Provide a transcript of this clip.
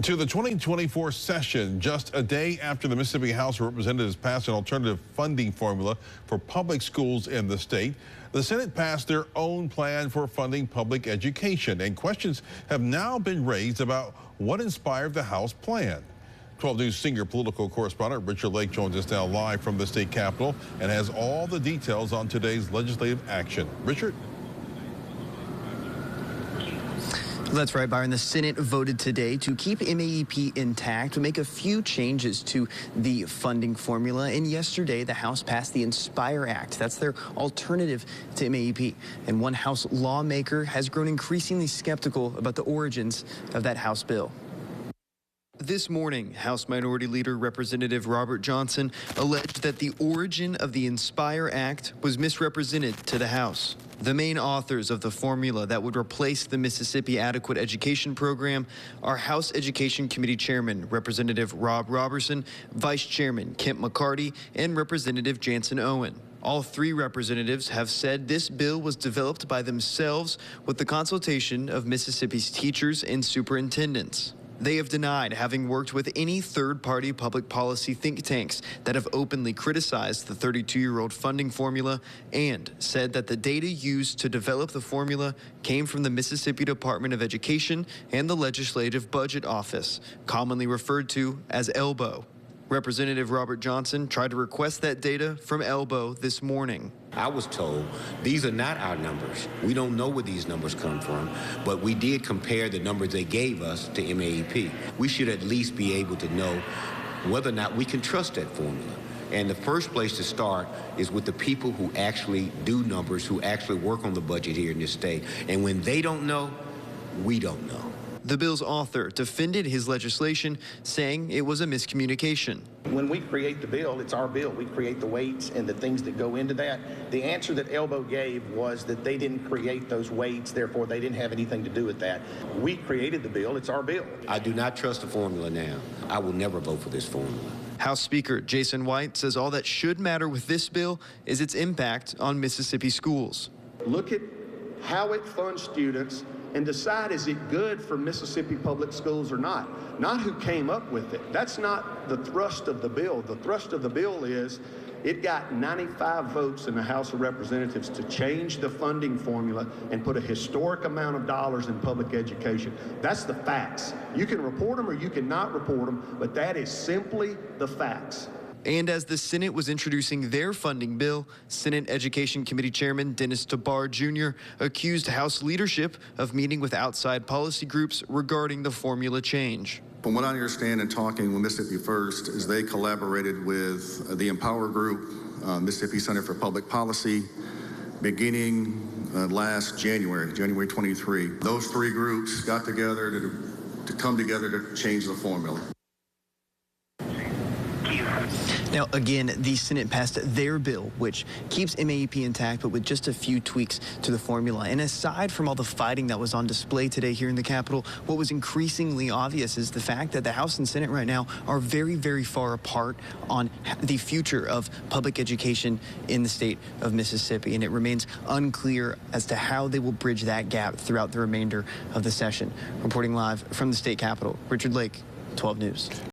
To the 2024 session, just a day after the Mississippi House of Representatives passed an alternative funding formula for public schools in the state, the Senate passed their own plan for funding public education, and questions have now been raised about what inspired the House plan. 12 News senior political correspondent Richard Lake joins us now live from the state capitol and has all the details on today's legislative action. Richard? That's right, Byron. The Senate voted today to keep MAEP intact, to make a few changes to the funding formula. And yesterday, the House passed the Inspire Act. That's their alternative to MAEP. And one House lawmaker has grown increasingly skeptical about the origins of that House bill. This morning, House Minority Leader Representative Robert Johnson alleged that the origin of the Inspire Act was misrepresented to the House. The main authors of the formula that would replace the Mississippi Adequate Education Program are House Education Committee Chairman Representative Rob Robertson, Vice Chairman Kent McCarty, and Representative Jansen Owen. All three representatives have said this bill was developed by themselves with the consultation of Mississippi's teachers and superintendents. They have denied having worked with any third-party public policy think tanks that have openly criticized the 32-year-old funding formula and said that the data used to develop the formula came from the Mississippi Department of Education and the Legislative Budget Office, commonly referred to as ELBO. Representative Robert Johnson tried to request that data from ELBO this morning. I was told these are not our numbers. We don't know where these numbers come from, but we did compare the numbers they gave us to MAEP. We should at least be able to know whether or not we can trust that formula. And the first place to start is with the people who actually do numbers, who actually work on the budget here in this state. And when they don't know, we don't know. The bill's author defended his legislation, saying it was a miscommunication. When we create the bill, it's our bill. We create the weights and the things that go into that. The answer that ELBO gave was that they didn't create those weights, therefore they didn't have anything to do with that. We created the bill. It's our bill. I do not trust the formula now. I will never vote for this formula. House Speaker Jason White says all that should matter with this bill is its impact on Mississippi schools. Look at how it funds students and decide, is it good for Mississippi public schools or not? Not who came up with it. That's not the thrust of the bill. The thrust of the bill is it got 95 votes in the House of Representatives to change the funding formula and put a historic amount of dollars in public education. That's the facts. You can report them or you cannot report them, but that is simply the facts. And as the Senate was introducing their funding bill, Senate Education Committee Chairman Dennis DeBar Jr. accused House leadership of meeting with outside policy groups regarding the formula change. From what I understand in talking with Mississippi First is they collaborated with the Empower Group, Mississippi Center for Public Policy, beginning last January 23. Those three groups got together to come together to change the formula. Now, again, the Senate passed their bill, which keeps MAEP intact, but with just a few tweaks to the formula. And aside from all the fighting that was on display today here in the Capitol, what was increasingly obvious is the fact that the House and Senate right now are very, very far apart on the future of public education in the state of Mississippi. And it remains unclear as to how they will bridge that gap throughout the remainder of the session. Reporting live from the state Capitol, Richard Lake, 12 News.